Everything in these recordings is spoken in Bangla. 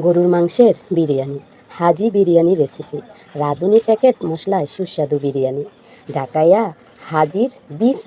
গরুর মাংসের বিরিয়ানি, হাজি বিরিয়ানি রেসিপি, রাঁধুনি প্যাকেট মশলায় সুস্বাদু বিরিয়ানি, ঢাকাইয়া হাজির বিফ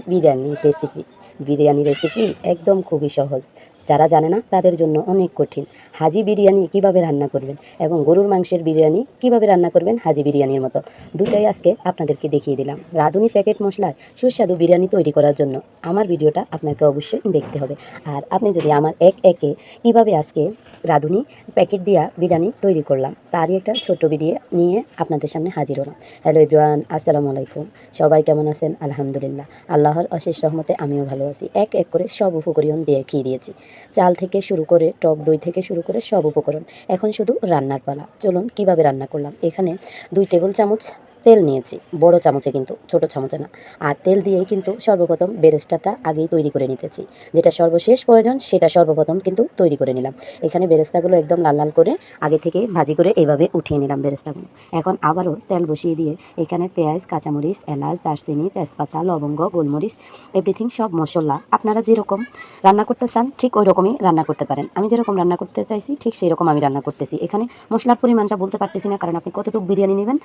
বিরিয়ানি রেসিপি একদম খুবই সহজ। যারা জানে না তাদের জন্য অনেক কঠিন। হাজি বিরিয়ানি কিভাবে রান্না করবেন এবং গরুর মাংসের বিরিয়ানি কিভাবে রান্না করবেন হাজি বিরিয়ানির মতো, দুটাই আজকে আপনাদেরকে দেখিয়ে দিলাম। রাঁধুনি প্যাকেট মশলায় সুস্বাদু বিরিয়ানি তৈরি করার জন্য আমার ভিডিওটা আপনাকে অবশ্যই দেখতে হবে। আর আপনি যদি আমার একে কীভাবে আজকে রাঁধুনি প্যাকেট দিয়া বিরিয়ানি তৈরি করলাম তারই একটা ছোট্ট ভিডিও নিয়ে আপনাদের সামনে হাজির হলাম। হ্যালো এভরিওয়ান, আসসালামু আলাইকুম। সবাই কেমন আছেন? আলহামদুলিল্লাহ, আল্লাহর অশেষ রহমতে আমিও ভালো আছি। এক এক করে সব উপকরণ দেখিয়ে দিয়েছি, চাল থেকে শুরু করে টক দই থেকে শুরু করে সব উপকরণ। এখন শুধু রান্নার পালা। চলুন কিভাবে রান্না করলাম। এখানে 2 টেবিল চামচ তেল নিয়েছি, বড় চামচে কিন্তু, ছোট চামচে না। আর তেল দিয়েই কিন্তু সর্বপ্রথম বেরেস্তাটা আগেই তৈরি করে নিতেছি। যেটা সর্বশেষ প্রয়োজন সেটা সর্বপ্রথম কিন্তু তৈরি করে নিলাম। এখানে বেরেস্তাগুলো একদম লাল লাল করে আগে থেকে ভাজি করে এইভাবে উঠিয়ে নিলাম বেরেস্তাগুলো। এখন আবারও তেল বসিয়ে দিয়ে এখানে পেঁয়াজ, কাঁচামরিচ, এলাচ, দারচিনি, তেজপাতা, লবঙ্গ, গোলমরিচ, এভরিথিং সব মশলা আপনারা যেরকম রান্না করতে চান ঠিক ওই রকমই রান্না করতে পারেন। আমি যেরকম রান্না করতে চাইছি ঠিক সেই রকম আমি রান্না করতেছি। এখানে মশলার পরিমাণটা বলতে পারতেছি না, কারণ আপনি কতটুকু বিরিয়ানি নেবেন,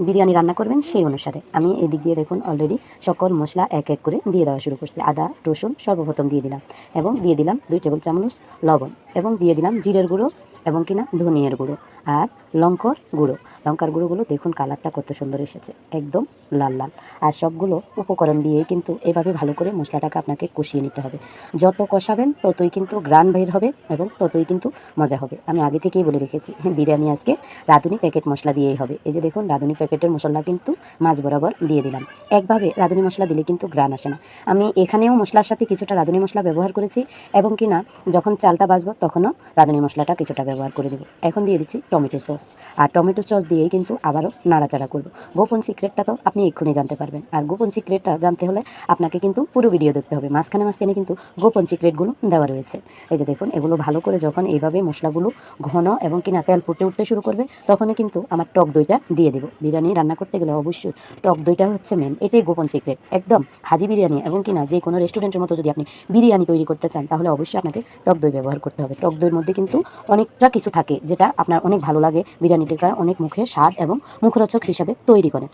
বিরিয়ানি রান্না করবেন সেই অনুসারে। আমি এদিক দিয়ে দেখুন অলরেডি সকল মশলা এক এক করে দিয়ে দেওয়া শুরু করছি। আদা রসুন সর্বপ্রথম দিয়ে দিলাম এবং দিয়ে দিলাম 2 টেবিল চামচ লবণ এবং দিয়ে দিলাম জিরের গুঁড়ো এবং কিনা ধনিয়ার গুঁড়ো আর লঙ্কার গুঁড়োগুলো দেখুন কালারটা কত সুন্দর এসেছে, একদম লাল লাল। আর সবগুলো উপকরণ দিয়ে কিন্তু এভাবে ভালো করে মশলাটাকে আপনাকে কষিয়ে নিতে হবে। যত কষাবেন ততই কিন্তু গ্রান বের হবে এবং ততই কিন্তু মজা হবে। আমি আগে থেকেই বলে রেখেছি বিরিয়ানি আজকে রাঁধুনি প্যাকেট মশলা দিয়েই হবে। এই যে দেখুন রাঁধুনি প্যাকেটের মশলা কিন্তু মাছ বরাবর দিয়ে দিলাম। একভাবে রাঁধুনি মশলা দিলে কিন্তু গ্রান আসে না। আমি এখানেও মশলার সাথে কিছুটা রাঁধুনি মশলা ব্যবহার করেছি এবং কিনা যখন চালটা বাজবো তখনও রাঁধুনি মশলাটা কিছুটা ব্যবহার করে দেবো। এখন দিয়ে দিচ্ছি টমেটো সস, আর টমেটো সস দিয়েই কিন্তু আবারও নাড়াচাড়া করবো। গোপন সিক্রেটটা তো আপনি এক্ষুনি জানতে পারবেন, আর গোপন সিক্রেটটা জানতে হলে আপনাকে কিন্তু পুরো ভিডিও দেখতে হবে। মাঝখানে কিন্তু গোপন সিক্রেটগুলো দেওয়া রয়েছে। এই যে দেখুন এগুলো ভালো করে যখন এইভাবে মশলাগুলো ঘন এবং কিনা তেল ফুটে উঠতে শুরু করবে তখনই কিন্তু আমার টক দইটা দিয়ে দেবো। বিরিয়ানি রান্না করতে গেলে অবশ্যই টক দইটা হচ্ছে মেন, এটাই গোপন সিক্রেট একদম। হাজি বিরিয়ানি এবং কিনা যে কোনো রেস্টুরেন্টের মতো যদি আপনি বিরিয়ানি তৈরি করতে চান তাহলে অবশ্যই আপনাকে টক দই ব্যবহার করতে হবে। টক দইয়ের মধ্যে কিন্তু অনেকটা কিছু থাকে যেটা আপনার অনেক ভালো লাগে, বিরিয়ানিটিকে অনেক মুখে স্বাদ এবং মুখরোচক হিসাবে তৈরি করে।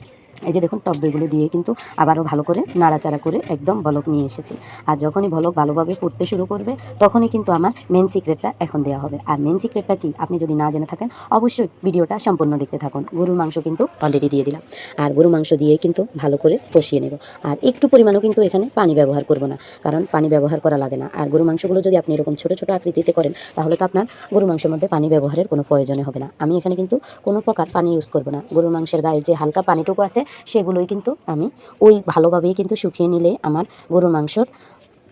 এই যে দেখুন টক দইগুলো দিয়ে কিন্তু আবারও ভালো করে নাড়াচাড়া করে একদম বলক নিয়ে এসেছি। আর যখনই বলক ভালোভাবে ফুটতে শুরু করবে তখনই কিন্তু আমার মেন সিক্রেটটা এখন দেওয়া হবে। আর মেন সিক্রেটটা কি আপনি যদি না জেনে থাকেন অবশ্যই ভিডিওটা সম্পূর্ণ দেখতে থাকুন। গরুর মাংস কিন্তু অলরেডি দিয়ে দিলাম, আর গরুর মাংস দিয়ে কিন্তু ভালো করে কষিয়ে নেব। আর একটু পরিমাণও কিন্তু এখানে পানি ব্যবহার করব না, কারণ পানি ব্যবহার করা লাগে না। আর গরু মাংসগুলো যদি আপনি এরকম ছোটো ছোটো আকৃতিতে করেন তাহলে তো আপনার গরু মাংসের মধ্যে পানি ব্যবহারের কোনো প্রয়োজনে হবে না। আমি এখানে কিন্তু কোনো প্রকার পানি ইউজ করব না। গরুর মাংসের গায়ে যে হালকা পানিটুকু আছে সেগুলোই কিন্তু আমি ওই ভালোভাবেই কিন্তু শুকিয়ে নিলে আমার গরুর মাংসর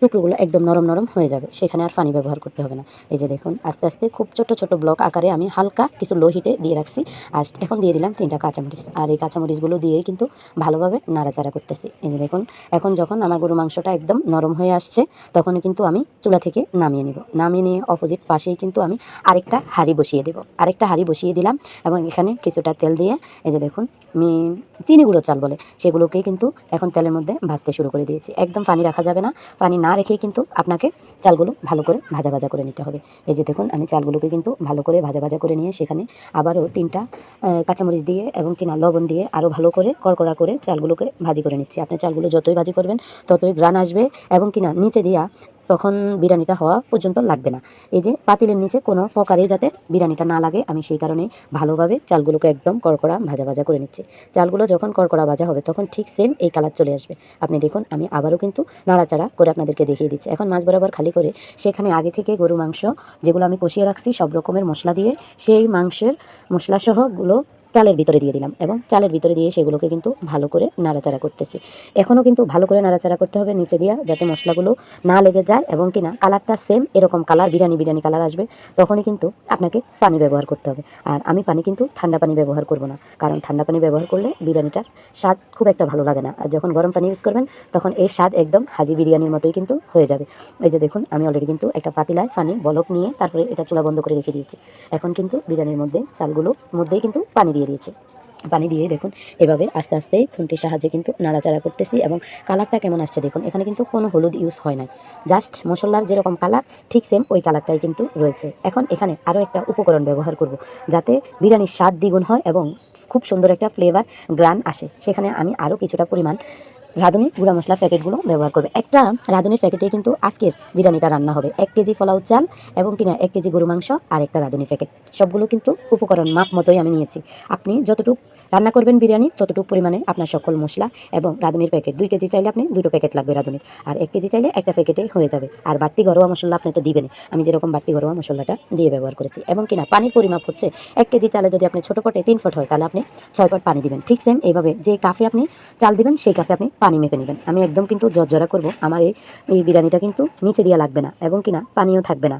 টুকরোগুলো একদম নরম নরম হয়ে যাবে, সেখানে আর পানি ব্যবহার করতে হবে না। এই যে দেখুন আস্তে আস্তে খুব ছোট ছোট ব্লক আকারে আমি হালকা কিছু লো হিটে দিয়ে রাখছি। আর এখন দিয়ে দিলাম 3টা কাঁচামরিচ, আর এই কাঁচামরিচগুলো দিয়েই কিন্তু ভালোভাবে নাড়াচাড়া করতেছি। এই যে দেখুন এখন যখন আমার গরু মাংসটা একদম নরম হয়ে আসছে তখনই কিন্তু আমি চুলা থেকে নামিয়ে নিব। নামিয়ে নিয়ে অপোজিট পাশেই কিন্তু আমি আরেকটা হাঁড়ি বসিয়ে দিলাম এবং এখানে কিছুটা তেল দিয়ে এই যে দেখুন চিনি গুঁড়ো চাল বলে সেগুলোকেই কিন্তু এখন তেলের মধ্যে ভাজতে শুরু করে দিয়েছি। একদম পানি রাখা যাবে না, পানি না রেখেই কিন্তু আপনাকে চালগুলো ভালো করে ভাজা ভাজা করে নিতে হবে। এই যে দেখুন আমি চালগুলোকে কিন্তু ভালো করে ভাজা ভাজা করে নিয়ে সেখানে আবারও 3টা কাঁচামরিচ দিয়ে এবং কিনা লবণ দিয়ে আরও ভালো করে কড়কড়া করে চালগুলোকে ভাজি করে নিচ্ছি। আপনি চালগুলো যতই ভাজি করবেন ততই গ্রান আসবে এবং কিনা নিচে দিয়া তখন বিরিয়ানিটা হওয়া পর্যন্ত লাগবে না। এই যে পাতিলের নিচে কোনো প্রকারে যাতে বিরিয়ানিটা না লাগে আমি সেই কারণে ভালোভাবে চালগুলোকে একদম কড়কড়া ভাজা ভাজা করে নিচ্ছি। চালগুলো যখন কড়কড়া ভাজা হবে তখন ঠিক সেম এই কালার চলে আসবে। আপনি দেখুন আমি আবারও কিন্তু নাড়াচাড়া করে আপনাদেরকে দেখিয়ে দিচ্ছি। এখন মাছ বরাবর খালি করে সেখানে আগে থেকে গরু মাংস যেগুলো আমি কষিয়ে রাখছি সব রকমের মশলা দিয়ে সেই মাংসের মশলাসহগুলো চালের ভিতরে দিয়ে দিলাম এবং চালের ভিতরে দিয়ে সেগুলোকে কিন্তু ভালো করে নাড়াচাড়া করতেছি। এখনও কিন্তু ভালো করে নাড়াচাড়া করতে হবে নিচে দিয়া, যাতে মশলাগুলো না লেগে যায় এবং কিনা কালারটা সেম এরকম কালার বিরিয়ানি কালার আসবে। তখনই কিন্তু আপনাকে পানি ব্যবহার করতে হবে। আর আমি পানি কিন্তু ঠান্ডা পানি ব্যবহার করব না, কারণ ঠান্ডা পানি ব্যবহার করলে বিরিয়ানিটার স্বাদ খুব একটা ভালো লাগে না। আর যখন গরম পানি ইউজ করবেন তখন এই স্বাদ একদম হাজি বিরিয়ানির মতোই কিন্তু হয়ে যাবে। এই যে দেখুন আমি অলরেডি কিন্তু একটা পাতিলায় পানি বলক নিয়ে তারপরে এটা চুলা বন্ধ করে রেখে দিয়েছি। এখন কিন্তু বিরিয়ানির মধ্যে চালগুলোর মধ্যেই কিন্তু পানি দিয়ে দিয়েছি। পানি দিয়ে দেখুন এভাবে আস্তে আস্তে খুন্তির সাহায্যে কিন্তু নাড়াচাড়া করতেছি এবং কালারটা কেমন আসছে দেখুন। এখানে কিন্তু কোনো হলুদ ইউজ হয় নাই, জাস্ট মশলার যেরকম কালার ঠিক সেম ওই কালারটাই কিন্তু রয়েছে। এখন এখানে আরও একটা উপকরণ ব্যবহার করব যাতে বিরিয়ানির স্বাদ দ্বিগুণ হয় এবং খুব সুন্দর একটা ফ্লেভার গ্রান আসে। সেখানে আমি আরও কিছুটা পরিমাণ রাঁধুনি গুঁড়া মশলার প্যাকেটগুলো ব্যবহার করবে। একটা রাঁধুনির প্যাকেটে কিন্তু আজকের বিরিয়ানিটা রান্না হবে। 1 কেজি পোলাও চাল এবং কিনা 1 কেজি গরু মাংস আর একটা রাঁধুনি প্যাকেট, সবগুলো কিন্তু উপকরণ মাপ মতোই আমি নিয়েছি। আপনি যতটুকু রান্না করবেন বিরিয়ানি ততটুকু পরিমাণে আপনার সকল মশলা এবং রাঁধুনির প্যাকেট 2 কেজি চাইলে আপনি 2টো প্যাকেট লাগবে রাঁধুনির, আর 1 কেজি চাইলে একটা প্যাকেটে হয়ে যাবে। আর বাড়তি ঘরোয়া মশলা আপনি তো দিবেন, আমি যেরকম বাড়তি ঘরোয়া মশলাটা দিয়ে ব্যবহার করেছি। এবং কিনা পানির পরিমাপ হচ্ছে 1 কেজি চালে যদি আপনি ছোটো পটে 3 ফুট হয় তাহলে আপনি 6 পট পানি দিবেন। ঠিক সেম এইভাবে যে কাপে আপনি চাল দিবেন সেই কাপে আপনি পানি মেপে নেবেন। আমি একদম কিন্তু জর্জরা করব, আমার এই বিরিয়ানিটা কিন্তু নিচে দিয়ে লাগবে না এবং কিনা পানিও থাকবে না।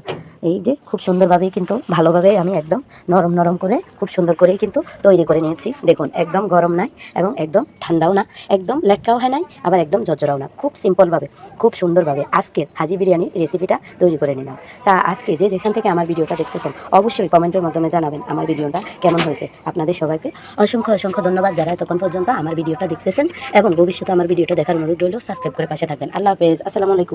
এই যে খুব সুন্দরভাবেই কিন্তু ভালোভাবে আমি একদম নরম নরম করে খুব সুন্দর করেই কিন্তু তৈরি করে নিয়েছি। দেখুন একদম গরম নাই এবং একদম ঠান্ডাও না, একদম লেটকাও হয় নাই, আবার একদম জর্জরাও না। খুব সিম্পলভাবে খুব সুন্দরভাবে আজকের হাজি বিরিয়ানির রেসিপিটা তৈরি করে নিলাম। তা আজকে যে যেখান থেকে আমার ভিডিওটা দেখতেছেন অবশ্যই কমেন্টের মাধ্যমে জানাবেন আমার ভিডিওটা কেমন হয়েছে। আপনাদের সবাইকে অসংখ্য অসংখ্য ধন্যবাদ যারা এতক্ষণ পর্যন্ত আমার ভিডিওটা দেখতেছেন এবং ভবিষ্যতে আমার ভিডিওটা দেখার অনুরোধ রইল। সাবস্ক্রাইব করে পাশে থাকবেন। আল্লাহ হাফেজ, আসসালামু আলাইকুম।